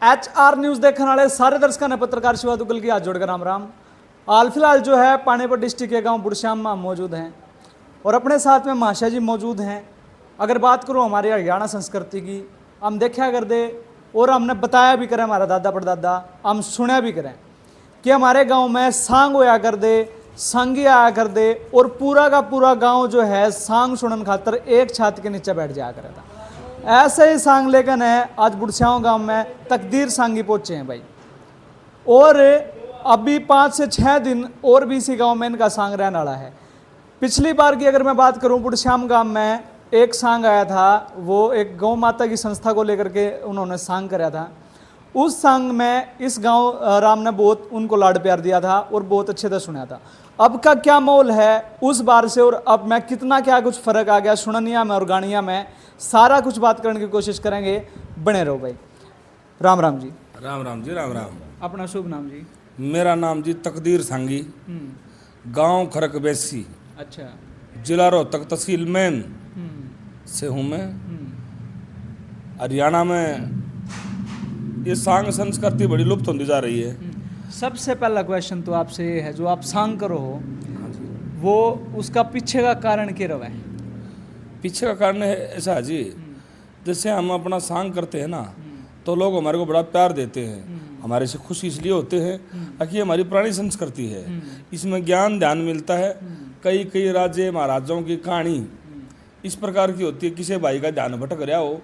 HR news देखने वाले सारे दर्शकों ने पत्रकार शिवा दुग्गल की हाथ जोड़कर राम राम। हाल फिलहाल जो है पानीपत डिस्ट्रिक्ट के गांव बुढ़श्याम में हम मौजूद हैं और अपने साथ में माशा जी मौजूद हैं। अगर बात करूं हमारी हरियाणा संस्कृति की, हम देखा कर दे और हमने बताया भी करें, हमारा दादा परदादा हम सुना भी करें कि हमारे गांव में सांग होया कर दे, संगी आया कर दे और पूरा का पूरा गांव जो है सांग सुनन खातर एक छत के नीचे बैठ जाया करा था। ऐसे ही सांग लेकर है आज बुढ़स्याओं गांव में तकदीर सांगी पहुंचे हैं भाई। और अभी 5 से 6 दिन और भी इसी गांव में इनका सांग रहने वाला है। पिछली बार की अगर मैं बात करूं, बुढ़स्याम गांव में एक सांग आया था, वो एक गौ माता की संस्था को लेकर के उन्होंने सांग कराया था। उस सांग में इस गांव राम ने बहुत उनको लाड प्यार दिया था और बहुत अच्छे से सुना था। अब का क्या माहौल है उस बार से और अब में कितना क्या कुछ फ़र्क आ गया सुननिया में और गानिया में, सारा कुछ बात करने की कोशिश करेंगे। बने रहो भाई। राम राम जी। राम राम जी। राम राम। अपना शुभ नाम जी? मेरा नाम जी तकदीर सांगी, गांव खरक बेसी, अच्छा। जिला रोहतक, तहसील मैन से हूँ मैं। हरियाणा में ये सांग संस्कृति बड़ी लुप्त होती जा रही है। सबसे पहला क्वेश्चन तो आपसे ये है, जो आप सांग करो हो वो उसका पीछे का कारण क्या रहा है? पीछे का कारण है ऐसा है जी, जैसे हम अपना सांग करते हैं ना तो लोग हमारे को बड़ा प्यार देते हैं, हमारे से खुश इसलिए होते हैं कि हमारी पुरानी संस्कृति है, इसमें ज्ञान ध्यान मिलता है। कई कई राजे महाराजाओं की कहानी इस प्रकार की होती है, किसी भाई का ध्यान भटक रहा हो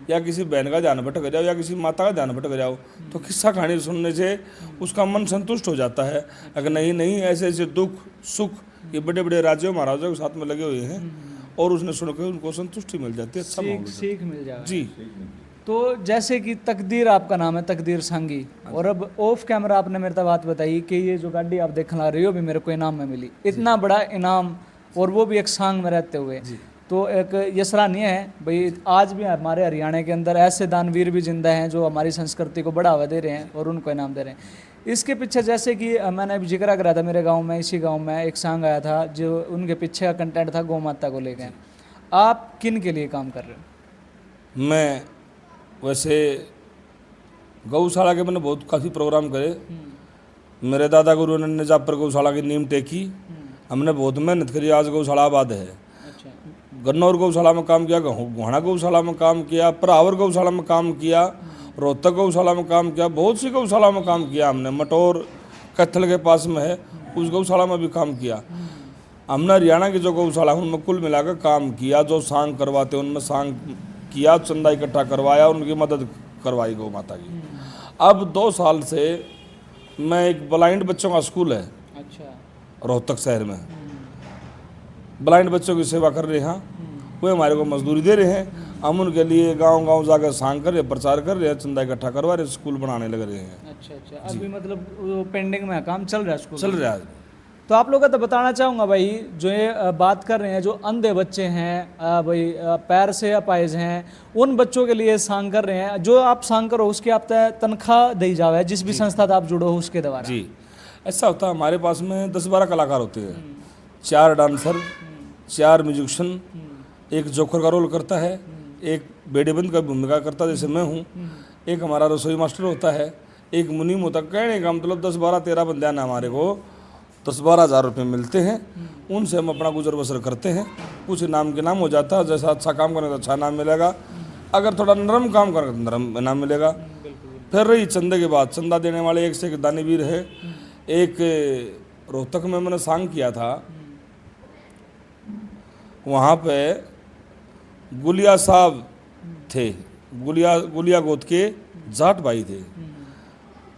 या किसी बहन का ध्यान भटक रहा हो या किसी माता का ध्यान भटक रहा हो, तो किस्सा कहानी सुनने से उसका मन संतुष्ट हो जाता है। अगर नहीं ऐसे ऐसे दुख सुख ये बड़े बड़े राजों महाराजों के साथ में लगे हुए हैं और उसने सुनकर उनको संतुष्टि मिल जाती है, सीख मिल जाए जी। तो जैसे कि तकदीर आपका नाम है, तकदीर सांगी, और अब ऑफ कैमरा आपने मेरे से बात बताई कि ये जो गाड़ी आप देखने ला रही हो भी मेरे को इनाम में मिली, इतना बड़ा इनाम और वो भी एक सांग में रहते हुए, तो एक ये सराहनीय है भाई। आज भी हमारे हरियाणा के अंदर ऐसे दानवीर भी जिंदा हैं जो हमारी संस्कृति को बढ़ावा दे रहे हैं और उनको इनाम दे रहे हैं। इसके पीछे जैसे कि मैंने अभी जिक्र करा था, मेरे गांव में, इसी गांव में एक सांग आया था जो उनके पीछे का कंटेंट था गौ माता को लेकर। आप किन के लिए काम कर रहे हो? मैं वैसे गौशाला के मैंने बहुत काफ़ी प्रोग्राम करे। मेरे दादा गुरु ने जब पर गौशाला की नींव टेकी, हमने बहुत मेहनत करी, आज गौशाला आबाद है। गन्नौर गौशाला में काम किया, घोड़ा गौशाला में काम किया, परावर गौशाला में काम किया, रोहतक गौशाला में काम किया, बहुत सी गौशाला में काम किया हमने। मटोर कत्थल के पास में है, उस गौशाला में भी काम किया हमने। हरियाणा की जो गौशाला उनमें कुल मिलाकर काम किया। जो सांग करवाते उनमें सांग किया, चंदा इकट्ठा करवाया, उनकी मदद करवाई गौ माता की। अब 2 साल से मैं एक ब्लाइंड बच्चों का स्कूल है, अच्छा, रोहतक शहर में, ब्लाइंड बच्चों की सेवा कर रहे हैं। वो हमारे को मजदूरी दे रहे हैं, हम उनके लिए गांव गांव जाकर सांग कर रहे, प्रचार कर रहे हैं, चंदा इकट्ठा करवा रहे, स्कूल बनाने लग रहे हैं। अच्छा। अभी मतलब पेंडिंग में काम चल रहा है, स्कूल चल रहा है। तो आप लोगों को तो बताना चाहूँगा भाई, जो ये बात कर रहे हैं, जो अंधे बच्चे हैं भाई, पैर से अपाहिज हैं, उन बच्चों के लिए सांग कर रहे हैं। जो आप सांग करो उसकी आप तनख्वाह दी जावे, जिस भी संस्था से आप जुड़ो हो उसके द्वारा। जी, ऐसा होता है। हमारे पास में 10-12 कलाकार होते हैं, 4 डांसर, 4 म्यूजिशियन, एक जोकर का रोल करता है, एक बेड़ेबंद का भूमिका करता है जैसे मैं हूँ, एक हमारा रसोई मास्टर होता है, एक मुनीम होता है। कहने का मतलब 10-12-13 बंदे हैं हमारे को, 10-12 हज़ार रुपये मिलते हैं, उनसे हम अपना गुजर बसर करते हैं। कुछ इनाम के नाम हो जाता है, जैसा अच्छा काम करें तो अच्छा इनाम मिलेगा, अगर थोड़ा नरम काम करें तो नरम इनाम मिलेगा। फिर रही चंदे के बाद, चंदा देने वाले एक से एक दानीवीर है। एक रोहतक में मैंने सांग किया था, वहाँ पे गुलिया साहब थे, गुलिया गोद के जाट भाई थे।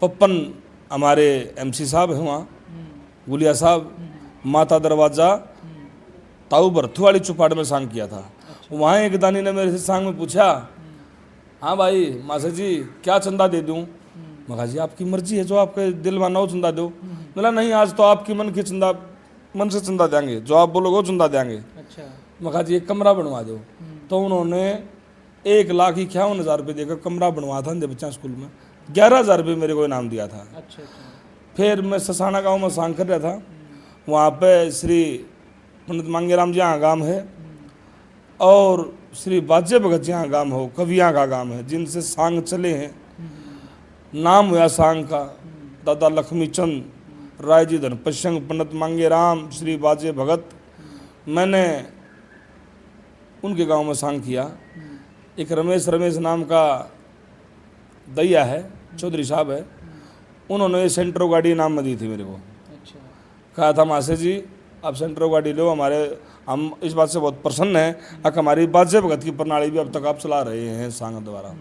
पप्पन हमारे MC साहब हैं वहाँ, गुलिया साहब, माता दरवाज़ा ताऊ भरथू वाली चौपाट में सांग किया था। वहाँ एक दानी ने मेरे से सांग में पूछा, हाँ भाई मासा जी क्या चंदा दे दूँ? मगा जी आपकी मर्जी है, जो आपके दिल माना हो चंदा दो। बोला नहीं, आज तो आपकी मन से चंदा देंगे, जो आप बोलोगे वो चंदा देंगे। अच्छा। मगा जी एक कमरा बनवा दो। तो उन्होंने 1,51,000 रुपये देकर कमरा बनवा था अंधे बच्चा स्कूल में, 11,000 रुपये मेरे को इनाम दिया था। अच्छा। फिर मैं ससाना गांव में सांग कर रहा था, वहाँ पे श्री पंडित मांगेराम जी यहाँ गांव है और श्री बाजे भगत जी यहाँ गांव हो, कवियाँ का गांव है, जिनसे सांग चले हैं। नाम हुआ सांग का। दादा लक्ष्मीचंद राय जी धनपशंग पंडित मांगे राम श्री बाजे भगत, मैंने उनके गांव में सांग किया। एक रमेश नाम का दैया है, चौधरी साहब है, उन्होंने ये सेंट्रो गाड़ी नाम में दी थी मेरे को। अच्छा। कहा था मासे जी आप सेंट्रो गाड़ी लो, हम इस बात से बहुत प्रसन्न हैं कि हमारी बाजे भगत की प्रणाली भी अब तक आप चला रहे हैं सांग द्वारा।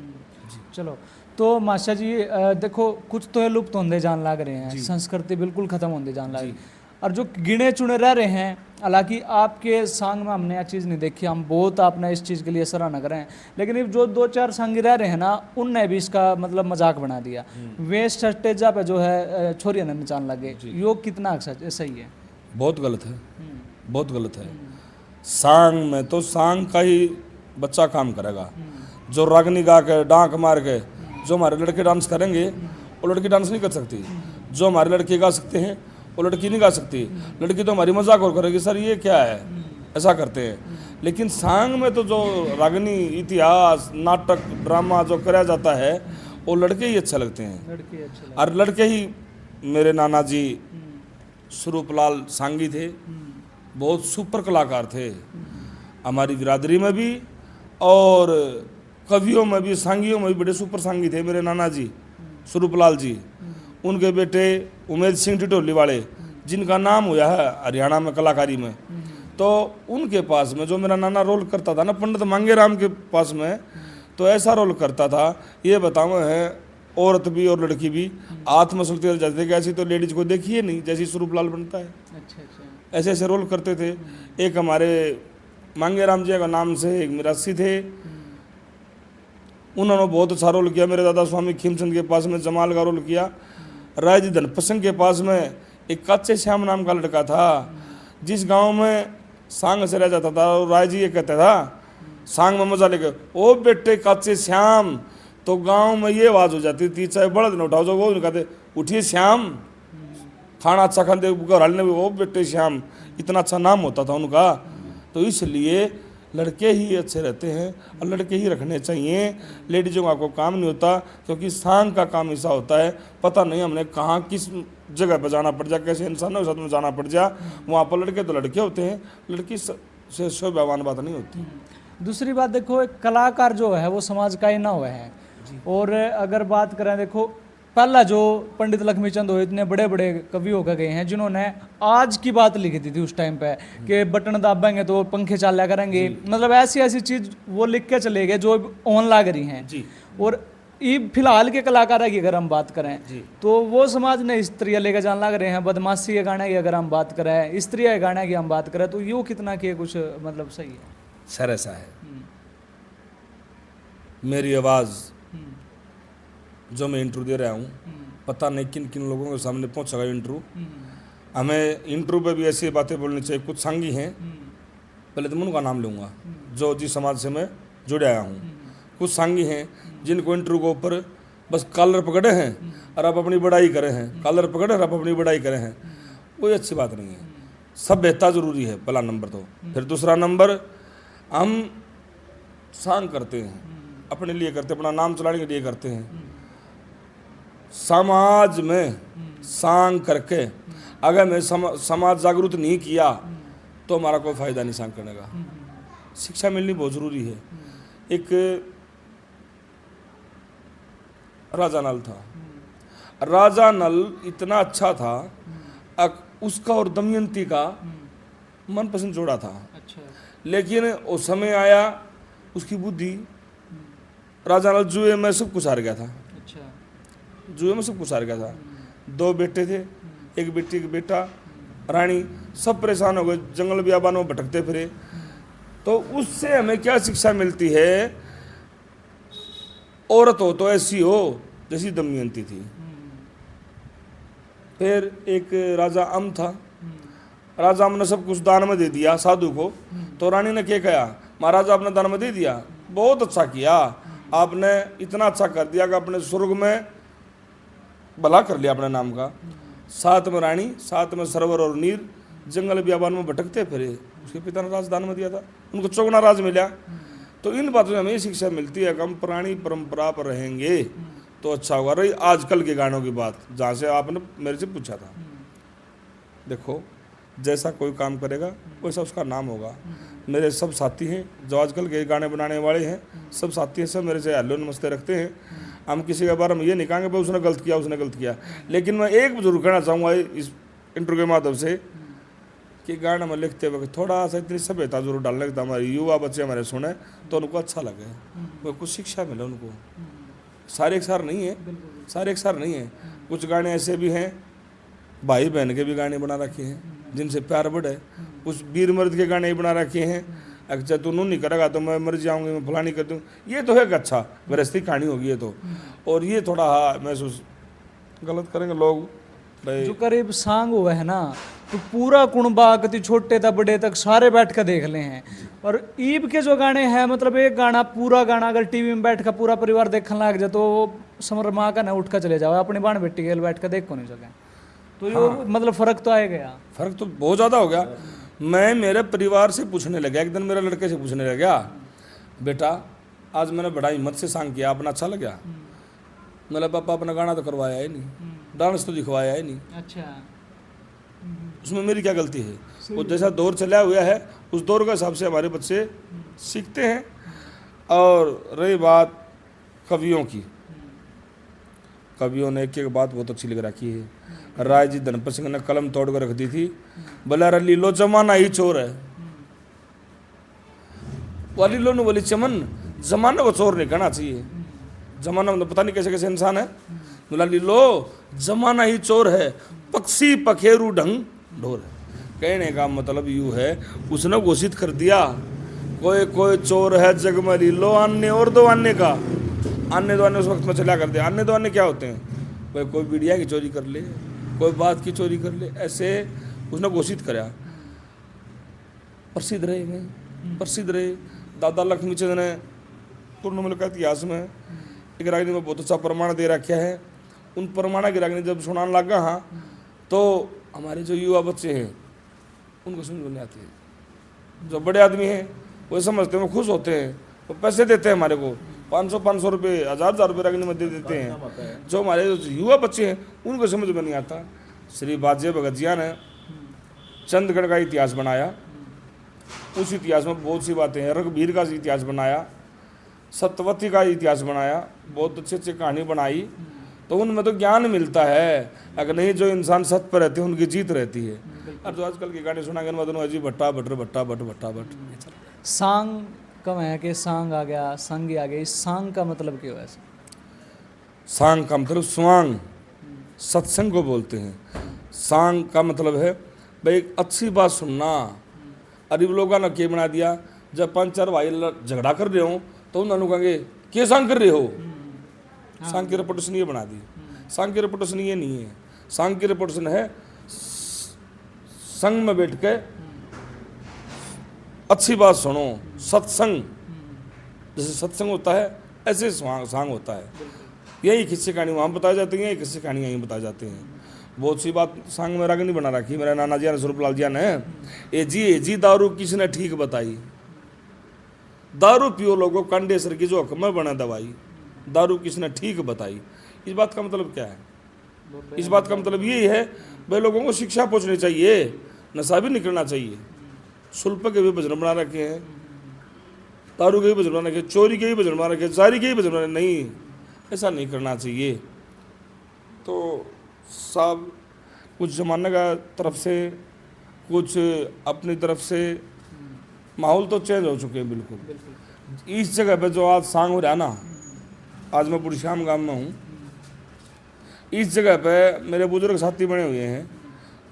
चलो, तो मास्टर जी देखो कुछ तो ये लुप्त होते जान लग रहे हैं, संस्कृति बिल्कुल खत्म होते जान लग रही, और जो गिने चुने रह रहे हैं, हालांकि आपके सांग में हमने यह चीज़ नहीं देखी, हम बहुत आपने इस चीज़ के लिए सराहना करें, लेकिन ये जो 2-4 सांगी रह रहे हैं ना, उनने भी इसका मतलब मजाक बना दिया। वे स्टेजा पे जो है छोरियां ने नचान लगे, यो कितना सही है? बहुत गलत है, बहुत गलत है। सांग में तो सांग का ही बच्चा काम करेगा। जो रागनी गा के डांक मार के जो हमारे लड़के डांस करेंगे वो लड़की डांस नहीं कर सकती। जो हमारे लड़के गा सकते हैं वो लड़की नहीं गा सकती। लड़की तो हमारी मजाक और करेगी, सर ये क्या है, ऐसा करते हैं। लेकिन सांग में तो जो रागनी इतिहास नाटक ड्रामा जो कराया जाता है वो लड़के ही अच्छे लगते हैं। और लड़के ही, मेरे नाना जी स्वरूपलाल सांगी थे, बहुत सुपर कलाकार थे हमारी बिरादरी में भी, और कवियों में भी, सांगियों में भी बड़े सुपर सांगी थे मेरे नाना जी स्वरूपलाल जी। उनके बेटे उमेद सिंह टिटोली वाले, जिनका नाम हुआ है हरियाणा में कलाकारी में, तो उनके पास में जो मेरा नाना रोल करता था ना, पंडित मांगे राम के पास में, तो ऐसा रोल करता था, ये बताओ है औरत भी और लड़की भी आत्मसुलती हो जाती थी कि ऐसी तो लेडीज को देखिए नहीं जैसी स्वरूपलाल बनता है। अच्छा। ऐसे ऐसे रोल करते थे। एक हमारे मांगे राम जी का नाम से एक मिरासी थे, उन्होंने बहुत अच्छा रोल किया। मेरे दादा स्वामी खीमचंद के पास में जमाल का रोल किया। राय जी धनपसंग के पास में एक काचे श्याम नाम का लड़का था, जिस गांव में सांग से रह जाता था, और राय जी ये कहता था सांग में मजा लेके, ओ बेटे काचे श्याम, तो गांव में ये आवाज हो जाती थी, चाहे बड़ा दिन उठाओ जो वो कहते उठिए श्याम, खाना अच्छा खाते घर में, ओ बेटे श्याम, इतना अच्छा नाम होता था उनका। तो इसलिए लड़के ही अच्छे रहते हैं और लड़के ही रखने चाहिए, लेडीज़ों का कोई काम नहीं होता, क्योंकि सांग का काम ऐसा होता है, पता नहीं हमने कहाँ किस जगह पर जाना पड़ जाए, कैसे इंसानों के साथ में जाना पड़ जाए, वहाँ पर लड़के तो लड़के होते हैं, लड़की से शोभावान बात नहीं होती। दूसरी बात देखो, एक कलाकार जो है वो समाज का ही ना हुआ है। और अगर बात करें, देखो पहला जो पंडित लक्ष्मीचंद हो, इतने बड़े बड़े कवि होकर गए हैं जिन्होंने आज की बात लिखी थी उस टाइम पे कि बटन दाबेंगे तो पंखे चाल्या करेंगे, मतलब ऐसी ऐसी चीज वो लिख के चले गए जो ऑन लाग रही हैं जी। और ये फिलहाल के कलाकार की अगर हम बात करें तो वो समाज ने स्त्रियाँ लेकर जान लग रहे हैं। बदमाशी के गाने की अगर हम बात करें, स्त्रियाँ के गाने की हम बात करें, तो ये कितना के कुछ मतलब सही है? सर ऐसा है, मेरी आवाज़ जो मैं इंटरव्यू दे रहा हूँ, पता नहीं किन किन लोगों के सामने पहुँचेगा इंटरव्यू। हमें इंटरव्यू पे भी ऐसी बातें बोलनी चाहिए। कुछ सांगी हैं, पहले तो मैं उनका नाम लूँगा जो जिस समाज से मैं जुड़े आया हूँ। कुछ सांगी हैं जिनको इंटरव्यू के ऊपर बस कॉलर पकड़े हैं और आप अपनी बड़ाई करे हैं, कॉलर पकड़े और आप अपनी बड़ाई करे हैं, कोई अच्छी बात नहीं है। सभ्यता जरूरी है पहला नंबर तो। फिर दूसरा नंबर, हम सांग करते हैं अपने लिए करते हैं, अपना नाम चलाने के लिए करते हैं। समाज में सांग करके अगर मैं समाज जागरूक नहीं किया तो हमारा कोई फायदा नहीं सांग करने का। शिक्षा मिलनी बहुत जरूरी है। एक राजा नल था, राजा नल इतना अच्छा था, उसका और दमयंती का मनपसंद जोड़ा था। अच्छा। लेकिन वो समय आया, उसकी बुद्धि, राजा नल जुए में सब कुछ हार गया था। अच्छा। जुए में सब कुछ हार गया था। 2 बेटे थे, एक बेटी एक बेटा, रानी, सब परेशान हो गए, जंगल बियाबान में भटकते फिरे। तो उससे हमें क्या शिक्षा मिलती है? औरत हो तो ऐसी हो जैसी दमयंती थी। फिर एक राजा अम था, राजा अम ने सब कुछ दान में दे दिया साधु को। तो रानी ने क्या कहा, महाराज आपने दान में दे दिया, बहुत अच्छा किया, आपने इतना अच्छा कर दिया कि अपने स्वर्ग में भला कर लिया अपने नाम का। साथ में रानी, साथ में सरोवर और नीर, जंगल बियाबान में भटकते फिरे। उसके पिता ने राजदान में दिया था, उनको 54 राज मिला। तो इन बातों से हमें शिक्षा मिलती है कि हम पुरानी परंपरा पर रहेंगे तो अच्छा होगा। रही आजकल के गानों की बात, जहाँ से आपने मेरे से पूछा था, देखो जैसा कोई काम करेगा वैसा उसका नाम होगा। मेरे सब साथी हैं जो आजकल के गाने बनाने वाले हैं, सब साथी हैं, सब मेरे से हेलो नमस्ते रखते हैं। हम किसी के बारे में ये नहीं कहेंगे भाई उसने गलत किया, उसने गलत किया। लेकिन मैं एक जरूर कहना चाहूँगा इस इंटरव्यू के माध्यम से कि गाना में लिखते वक्त थोड़ा सा इतनी सभ्यता जरूर डालने का, हमारे युवा बच्चे हमारे सुने तो उनको अच्छा लगे, वो कुछ शिक्षा मिले उनको। सारे एक सार नहीं है, सारे एक सार नहीं है। कुछ गाने ऐसे भी हैं, भाई बहन के भी गाने बना रखे हैं जिनसे प्यार बढ़े। कुछ वीर मर्द के गाने ही बना रखे हैं, अच्छा तू नहीं करेगा तो मैं मर जाऊंगी, मैं फलानी कर दूँ। ये तो है अच्छा गृहस्थी कहानी होगी ये तो। और ये थोड़ा हाँ महसूस गलत करेंगे लोग भाई। जो करीब सांग हुआ है ना, तो पूरा कुणबा कति छोटे तक बड़े तक सारे बैठ कर देख ले हैं। और ईब के जो गाने हैं, मतलब एक गाना पूरा गाना अगर टीवी में बैठ कर पूरा परिवार देखने लग जाए तो समर माँ का ना उठ कर चले जाओ, अपनी बाण बेटी के बैठ कर देख को नहीं सके। तो ये मतलब फर्क तो आएगा, फर्क तो बहुत ज़्यादा हो गया। मैं मेरे परिवार से पूछने लगा, एक दिन मेरे लड़के से पूछने लगा, बेटा आज मैंने बड़ा हिम्मत से सांग किया, अपना अच्छा लगा? मेरा पापा अपना गाना तो करवाया ही नहीं, डांस तो दिखवाया ही नहीं, अच्छा उसमें मेरी क्या गलती है? वो जैसा दौर चला हुआ है उस दौर के हिसाब से हमारे बच्चे सीखते हैं। और रही बात कवियों की, कवियों ने एक एक बात बहुत अच्छी लिख रखी है। राय जी धनपत सिंह ने कलम तोड़ कर रख दी थी, बोला रली लो जमाना ही चोर है। वाली लो न वाली चमन, जमाना को चोर नहीं कहना चाहिए। जमाना मतलब पता नहीं कैसे कैसे इंसान है। बोला लो जमाना ही चोर है, पक्षी पखेरू ढंग ढोर है। कहने का मतलब यूँ है, उसने घोषित कर दिया कोई कोई चोर है जग में लो अन्य और दो अन्य का। अन्य दो अन्य उस वक्त में चला कर दिया। अन्य दो अन्य क्या होते हैं? भाई कोई मीडिया की चोरी कर ले, कोई बात की चोरी कर ले, ऐसे उसने घोषित कराया। प्रसिद्ध रहे भाई, प्रसिद्ध रहे। दादा लक्ष्मीचंद ने पूर्ण का इतिहास में एक रागनी में बहुत अच्छा प्रमाण दे रखा है। उन प्रमाणा की रागनी जब सुनाने लगा हाँ, तो हमारे जो युवा बच्चे हैं उनको समझ में नहीं आती है। जो बड़े आदमी हैं वो समझते हैं, वो खुश होते हैं, वो पैसे देते हैं हमारे को 500 रुपये, 1000 रुपये रागनी में दे देते हैं। जो हमारे युवा बच्चे हैं उनको समझ में नहीं आता। श्री बाजे भगत जिया ने चंदगढ़ का इतिहास बनाया, उस इतिहास में बहुत सी बातें हैं। रघुवीर का इतिहास बनाया, सत्यवती का इतिहास बनाया, बहुत अच्छी अच्छी कहानी बनाई। तो उनमें तो ज्ञान मिलता है। अगर नहीं जो इंसान सत्य पर रहते हैं उनकी जीत रहती है। और जो आजकल के गाने सुना गए अजी भट्टा भट्टर भट्टा भट्ट भट्टा भट्ट। सांग कम है कि सांग आ गया, संगी आ गया, इस सांग का मतलब क्या है? सांग का मतलब स्वांग, सत्संग को बोलते हैं। सांग का मतलब है भाई अच्छी बात सुनना। अरे लोगों ने क्या बना दिया, जब 5-4 भाई झगड़ा कर रहे हो तो उन्होंने कहेंगे क्या सांग कर रहे हो। सांग की रेपुटेशन ये बना दी। सांग की रेपुटेशन ये नहीं है। सांग की रेपुटेशन है संग में बैठ के अच्छी बात सुनो, सत्संग। जैसे सत्संग होता है ऐसे सांग होता है। यही किस्से कहानी वहाँ बताई जाती है, यही किस्से कहानी यहीं बताई जाती हैं। बहुत सी बात सांग में रागनी बना रखी। मेरा नाना जी ने स्वरूपलाल जी ने ए जी दारू किसने ठीक बताई। दारू पियो लोगों कंडेसर की जो हकम बना दवाई, दारू किसने ठीक बताई। इस बात का मतलब क्या है? इस बात का मतलब यही है भाई लोगों को शिक्षा पहुँचनी चाहिए, नशा भी निकलना चाहिए। शुल्प के भी भजन बना रखे हैं, दारू के भी भजन बना रखे, चोरी के भी भजन बना रखे, जारी के भी भजन बना, नहीं ऐसा नहीं करना चाहिए। तो सब कुछ ज़माने का तरफ से, कुछ अपनी तरफ से माहौल तो चेंज हो चुके हैं बिल्कुल। इस जगह पे जो आज सांग हो रहा है ना, आज मैं बुढ़श्याम गांव में हूँ, इस जगह पे मेरे बुजुर्ग साथी बने हुए हैं।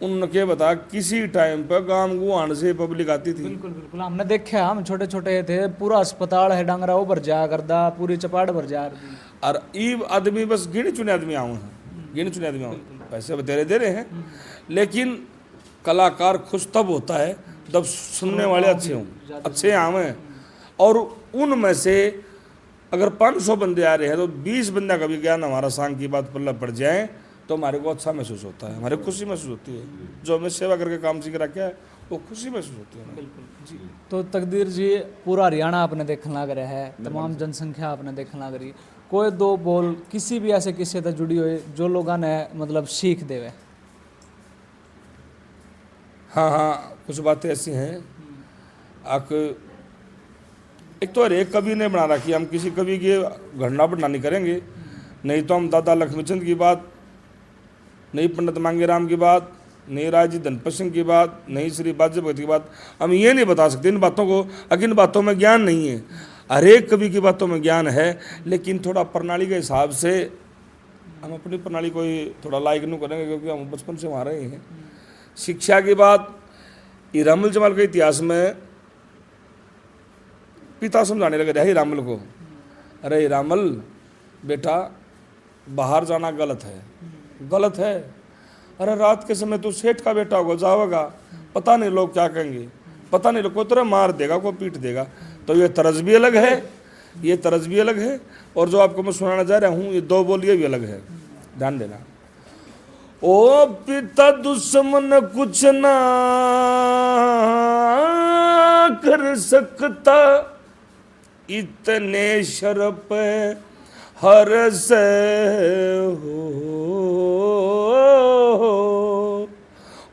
उनके बता किसी टाइम पर गांव गुआन से पब्लिक आती थी। बिल्कुल बिल्कुल हमने देखा, हम छोटे छोटे थे, पूरा अस्पताल है डांगरा वो भर जा करदा, पूरी चपाट भर जा। और ईब आदमी बस गिने चुने आदमी आऊँ हैं, गिने चुने आदमी आऊँ, पैसे बतेरे दे रहे हैं। लेकिन कलाकार खुश तब होता है जब सुनने वाले अच्छे हों, अच्छे आवें। और उनमें से अगर 500 बंदे आ रहे हैं तो 20 बंदा का भी ज्ञान हमारा सांग की बात पल्ला पड़ जाए तो हमारे को अच्छा महसूस होता है, हमारे खुशी महसूस होती है। जो हमें सेवा करके काम सीख रखा है वो खुशी महसूस होती है। बिल्कुल जी। तो तकदीर जी पूरा हरियाणा आपने देखने लग रहा है, तमाम जनसंख्या आपने देखने लग रही, कोई दो बोल किसी भी ऐसे किस्से से जुड़ी हुई जो लोगों ने मतलब सीख देवे। हाँ हाँ, कुछ बातें ऐसी हैं। आप एक तो हर एक कवि ने बना रखी, हम किसी कवि की घटना पर नहीं करेंगे। नहीं तो हम दादा लक्ष्मीचंद की बात, नहीं पंडित मांगेराम की बात, नहीं राजी धनपत सिंह की बात, नहीं श्री बाज्य भगत की बात, हम ये नहीं बता सकते इन बातों को। अगर इन बातों में ज्ञान नहीं है, हर एक कवि की बातों में ज्ञान है, लेकिन थोड़ा प्रणाली के हिसाब से हम अपनी प्रणाली को ही थोड़ा लाइक नहीं करेंगे, क्योंकि हम बचपन से वहाँ रहे हैं। शिक्षा की बात, हीरामल जमाल के इतिहास में पिता समझाने लगे थे हीरामल को, अरे हीरामल बेटा बाहर जाना गलत है, गलत है। अरे रात के समय तू सेठ का बेटा होगा, जाओगा, पता नहीं लोग क्या कहेंगे, पता नहीं लोग को तेरा मार देगा, को पीट देगा। तो ये तरज भी अलग है, ये तरज भी अलग है, और जो आपको मैं सुनाना चाह रहा हूँ ये दो बोलियां भी अलग है, ध्यान देना। ओ पिता दुश्मन कुछ ना कर सकता, इतने शर्फ हर से हो।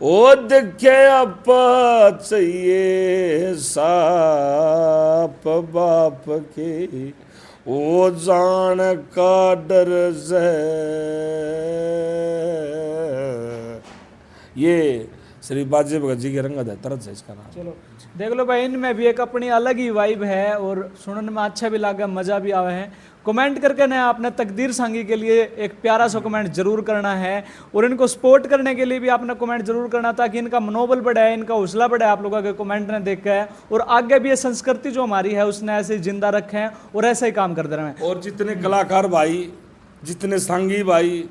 ओ देखे आपा चाहिए साप बाप के, ओ जान का डर से। ये श्री बाजे भगत जी के रंगत है, तरस है इसका नाम। चलो देख लो भाई, इनमें भी एक अपनी अलग ही वाइब है और सुनने में अच्छा भी लगा, मज़ा भी आवे है। कमेंट करके ना आपने तकदीर सांगी के लिए एक प्यारा सा कमेंट जरूर करना है, और इनको सपोर्ट करने के लिए भी आपने कमेंट जरूर करना, ताकि इनका मनोबल बढ़े, इनका हौसला बढ़े आप लोगों के कमेंट ने देख के, और आगे भी ये संस्कृति जो हमारी है उसने ऐसे ही जिंदा रखें और ऐसा ही काम करते रहें। और जितने कलाकार भाई, जितने सांगी भाई,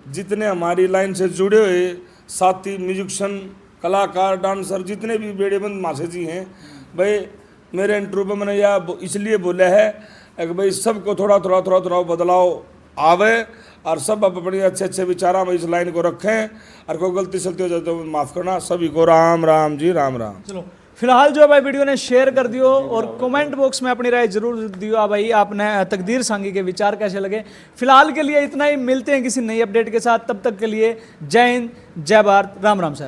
जितने हमारी लाइन से जुड़े हुए साथी, म्यूजिशियन, कलाकार, डांसर, जितने भी बेड़ेबंद मासे जी हैं भाई, मेरे इंटरव्यू में मैंने यह इसलिए बोला है कि भाई सबको थोड़ा बदलाव आवे, और सब अपने अच्छे अच्छे विचारा में इस लाइन को रखें, और कोई गलती सलती हो जाए तो माफ़ करना। सभी को राम राम जी, राम राम। चलो फिलहाल जो भाई वीडियो ने शेयर कर दियो, और कमेंट बॉक्स में अपनी राय जरूर दियो भाई, आपने तकदीर सांगी के विचार कैसे लगे। फिलहाल के लिए इतना ही, मिलते हैं किसी नई अपडेट के साथ, तब तक के लिए जय हिंद, जय भारत, राम राम सर।